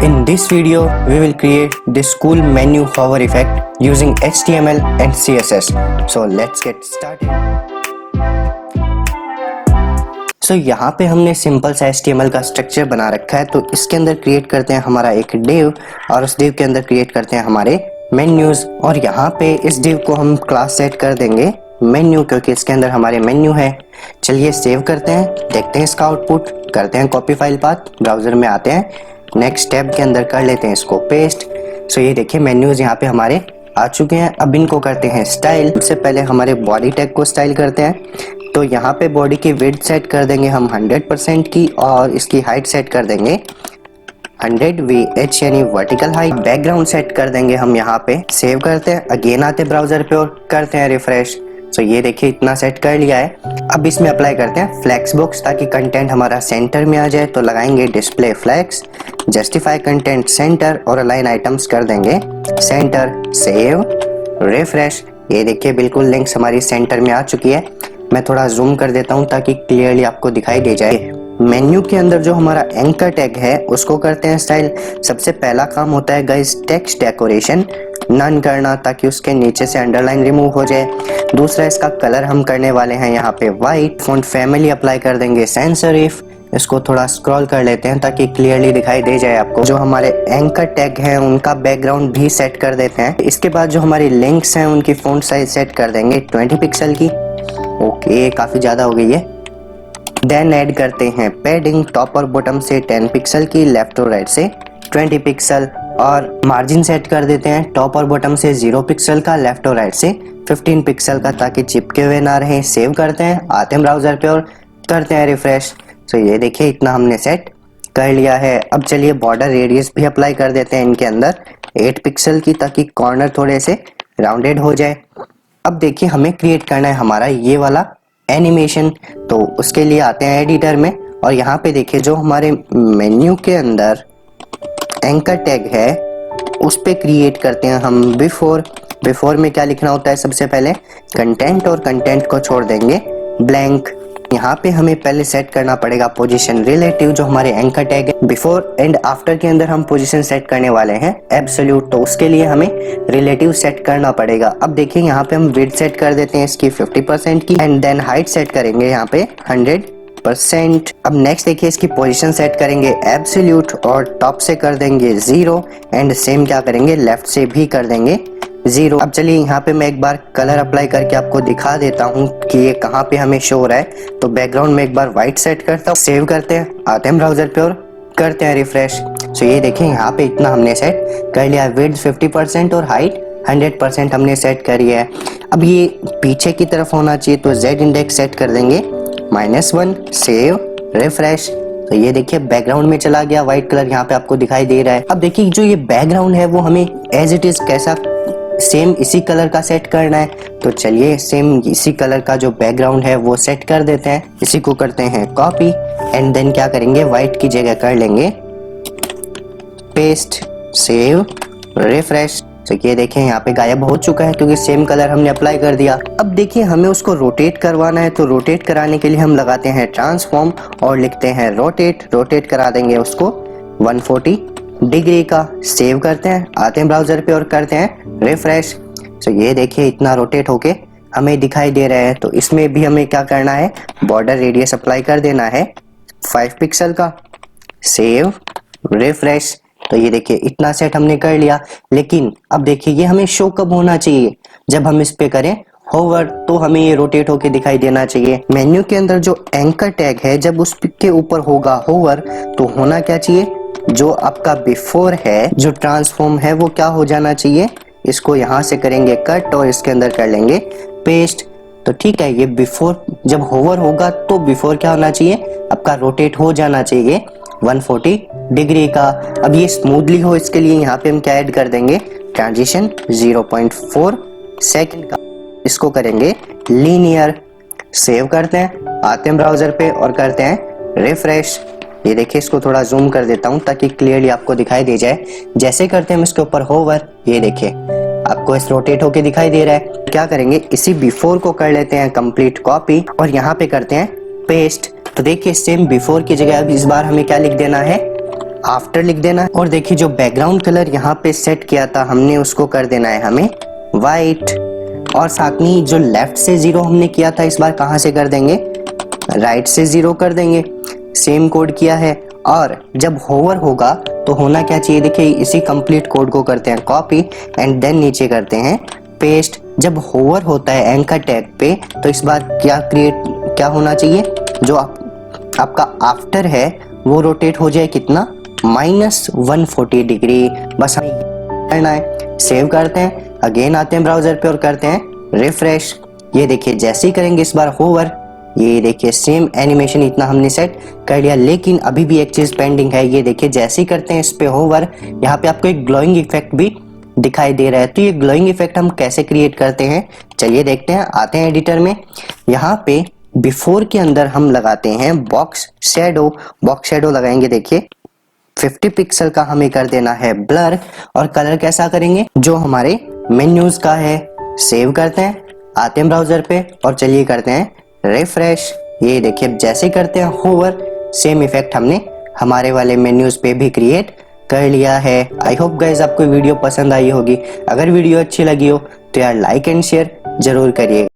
In this video, we will create this cool menu hover effect using HTML and CSS. So let's get started. यहाँ पे हमने simple सा HTML का structure बना रखा है, तो इसके अंदर क्रिएट करते हैं हमारा एक div और उस div के अंदर क्रिएट करते हैं हमारे मेन्यूज। और यहाँ पे इस div को हम क्लास सेट कर देंगे मेन्यू, क्योंकि इसके अंदर हमारे मेन्यू है। चलिए सेव करते हैं, देखते हैं इसका आउटपुट, करते हैं कॉपी फाइल पाथ, ब्राउजर में आते हैं, नेक्स्ट टैब के अंदर कर लेते हैं इसको पेस्ट। ये देखिए मेन्यूज यहाँ पे हमारे आ चुके हैं। अब इनको करते हैं स्टाइल। सबसे पहले हमारे बॉडी टैग को स्टाइल करते हैं, तो यहाँ पे बॉडी की विड्थ सेट कर देंगे हम 100% की और इसकी हाइट सेट कर देंगे 100 VH यानी वर्टिकल हाइट। बैकग्राउंड सेट कर देंगे हम यहाँ पे। सेव करते हैं, अगेन आते हैं ब्राउजर पे और करते हैं रिफ्रेश। ये देखिए इतना सेट कर लिया है। अब इसमें अप्लाई करते हैं फ्लेक्स बॉक्स ताकि कंटेंट हमारा सेंटर में आ जाए। तो लगाएंगे display flex, justify content center और अलाइन आइटम्स कर देंगे सेंटर। Save, refresh. ये देखिए बिल्कुल लिंक्स हमारी सेंटर में आ चुकी है। मैं थोड़ा जूम कर देता हूँ ताकि क्लियरली आपको दिखाई दे जाए। मेन्यू के अंदर जो हमारा एंकर टैग है उसको करते हैं स्टाइल। सबसे पहला काम होता है गाइस टेक्स्ट डेकोरेशन नन करना, ताकि उसके नीचे से अंडरलाइन रिमूव हो जाए। दूसरा इसका कलर हम करने वाले हैं यहाँ पे वाइट। फॉन्ट फैमिली अप्लाई कर देंगे सैंस सेरिफ। इसको थोड़ा स्क्रॉल कर लेते हैं ताकि क्लियरली दिखाई दे जाए आपको। जो हमारे एंकर टैग हैं उनका बैकग्राउंड भी सेट कर देते हैं। इसके बाद जो हमारी लिंक्स हैं उनकी फॉन्ट साइज सेट कर देंगे 20 पिक्सल की। ओके, काफी ज्यादा हो गई है। देन ऐड करते हैं पैडिंग, टॉप और बॉटम से 10 पिक्सल की, लेफ्ट और राइट से 20 पिक्सल। और मार्जिन सेट कर देते हैं टॉप और बॉटम से 0 पिक्सल का, लेफ्ट और राइट से 15 पिक्सल का, ताकि चिपके हुए ना रहे। सेव करते हैं, आते हैं ब्राउजर पे और करते हैं रिफ्रेश। ये देखिए इतना हमने सेट कर लिया है। अब चलिए बॉर्डर रेडियस भी अप्लाई कर देते हैं इनके अंदर 8 पिक्सल की, ताकि कॉर्नर थोड़े से राउंडेड हो जाए। अब देखिए हमें क्रिएट करना है हमारा ये वाला एनिमेशन, तो उसके लिए आते हैं एडिटर में और यहाँ पे देखिए जो हमारे मेन्यू के अंदर एंकर टैग है उस पे क्रिएट करते हैं हम बिफोर। बिफोर में क्या लिखना होता है, सबसे पहले कंटेंट और कंटेंट को छोड़ देंगे ब्लैंक। यहाँ पे हमें पहले सेट करना पड़ेगा पोजीशन रिलेटिव, जो हमारे एंकर टैग है। बिफोर एंड आफ्टर के अंदर हम पोजीशन सेट करने वाले हैं एब्सोल्यूट, तो उसके लिए हमें रिलेटिव सेट करना पड़ेगा। अब देखिए यहाँ पे हम विड्थ सेट कर देते हैं इसकी 50% की एंड देन हाइट सेट करेंगे यहाँ पे 100%। अब नेक्स्ट देखिए इसकी पोजीशन सेट करेंगे एब्सोल्यूट और टॉप से कर देंगे 0 एंड सेम क्या करेंगे लेफ्ट से भी कर देंगे 0। अब चलिए यहाँ पे मैं एक बार कलर अप्लाई करके आपको दिखा देता हूँ कि ये कहाँ पे हमें शो हो रहा है। तो बैकग्राउंड में एक बार व्हाइट सेट करता हूँ, सेव करते हैं, आते हैं ब्राउजर पे और करते हैं रिफ्रेश। ये देखिए यहाँ पे इतना हमने सेट कर लिया है। विड्थ 50% और हाइट 100% हमने सेट करी है। अब ये पीछे की तरफ होना चाहिए, तो Z इंडेक्स सेट कर देंगे -1। Save, refresh. तो ये देखिए बैकग्राउंड में चला गया, व्हाइट कलर यहाँ पे आपको दिखाई दे रहा है। अब देखिए जो ये बैकग्राउंड है वो हमें एज इट इज कैसा सेम इसी कलर का सेट करना है। तो चलिए सेम इसी कलर का जो बैकग्राउंड है वो सेट कर देते हैं। इसी को करते हैं कॉपी एंड देन क्या करेंगे व्हाइट की जगह कर लेंगे पेस्ट। Save, refresh. तो ये देखें यहाँ पे गायब हो चुका है क्योंकि सेम कलर हमने अप्लाई कर दिया। अब देखिए हमें उसको रोटेट करवाना है, तो रोटेट कराने के लिए हम लगाते हैं ट्रांसफॉर्म और लिखते हैं रोटेट। रोटेट करा देंगे उसको 140 डिग्री का। सेव करते हैं, आते हैं ब्राउजर पे और करते हैं रिफ्रेश। ये देखिए इतना रोटेट होके हमें दिखाई दे रहा है। तो इसमें भी हमें क्या करना है, बॉर्डर रेडियस अप्लाई कर देना है 5 पिक्सल का। Save, refresh. तो ये देखिए इतना सेट हमने कर लिया। लेकिन अब देखिए ये हमें शो कब होना चाहिए, जब हम इस पे करें होवर, तो हमें ये रोटेट होके दिखाई देना चाहिए। मेन्यू के अंदर जो एंकर टैग है जब उसके ऊपर होगा होवर, तो होना क्या चाहिए, जो आपका बिफोर है, जो ट्रांसफॉर्म है वो क्या हो जाना चाहिए। इसको यहाँ से करेंगे कट और इसके अंदर कर लेंगे पेस्ट। तो ठीक है, ये बिफोर जब होवर होगा तो बिफोर क्या होना चाहिए, आपका रोटेट हो जाना चाहिए 140 डिग्री का। अब ये स्मूथली हो इसके लिए यहाँ पे हम क्या ऐड कर देंगे, ट्रांजिशन 0.4 सेकंड का। इसको करेंगे लीनियर। सेव करते हैं, आते हैं ब्राउजर पे और करते हैं रिफ्रेश। ये देखिए इसको थोड़ा जूम कर देता हूँ ताकि क्लियरली आपको दिखाई दे जाए। जैसे करते हैं हम इसके ऊपर होवर, ये देखिए आपको इस रोटेट होके दिखाई दे रहा है। क्या करेंगे, इसी बिफोर को कर लेते हैं कंप्लीट कॉपी और यहाँ पे करते हैं पेस्ट। तो देखिए सेम बिफोर की जगह अब इस बार हमें क्या लिख देना है, आफ्टर लिख देना है और देखिए जो बैकग्राउंड कलर यहाँ पे सेट किया था हमने उसको कर देना है हमें वाइट। और साथ में जो लेफ्ट से 0 हमने किया था इस बार कहाँ से कर देंगे, राइट से 0 कर देंगे। सेम कोड किया है और जब होवर होगा तो होना क्या चाहिए, देखिए इसी कंप्लीट कोड को करते हैं कॉपी एंड देन नीचे करते हैं पेस्ट। जब होवर होता है एंकर टैग पे तो इस बार क्या होना चाहिए, जो आपका आफ्टर है वो रोटेट हो जाए कितना, -140 डिग्री। बस हमें करना है, सेव करते हैं, अगेन आते हैं ब्राउजर पे और करते हैं रिफ्रेश। ये देखिए जैसे ही करेंगे इस बार होवर, ये देखिए सेम एनिमेशन इतना हमने सेट कर लिया। लेकिन अभी भी एक चीज पेंडिंग है, ये देखिए जैसे ही करते हैं इस पे होवर, यहाँ पे आपको एक ग्लोइंग इफेक्ट भी दिखाई दे रहा है। तो ये ग्लोइंग इफेक्ट हम कैसे क्रिएट करते हैं, चलिए देखते हैं। आते हैं एडिटर में, यहाँ पे बिफोर के अंदर हम लगाते हैं बॉक्स शेडो लगाएंगे। देखिए 50 पिक्सल का हमें कर देना है ब्लर और कलर कैसा करेंगे, जो हमारे मेन्यूज का है। सेव करते हैं, आते हैं ब्राउजर पे और चलिए करते हैं रिफ्रेश। ये देखिए जैसे करते हैं होवर, सेम इफेक्ट हमने हमारे वाले मेन्यूज पे भी क्रिएट कर लिया है। आई होप गाइस आपको वीडियो पसंद आई होगी। अगर वीडियो अच्छी लगी हो तो यार लाइक एंड शेयर जरूर करिए।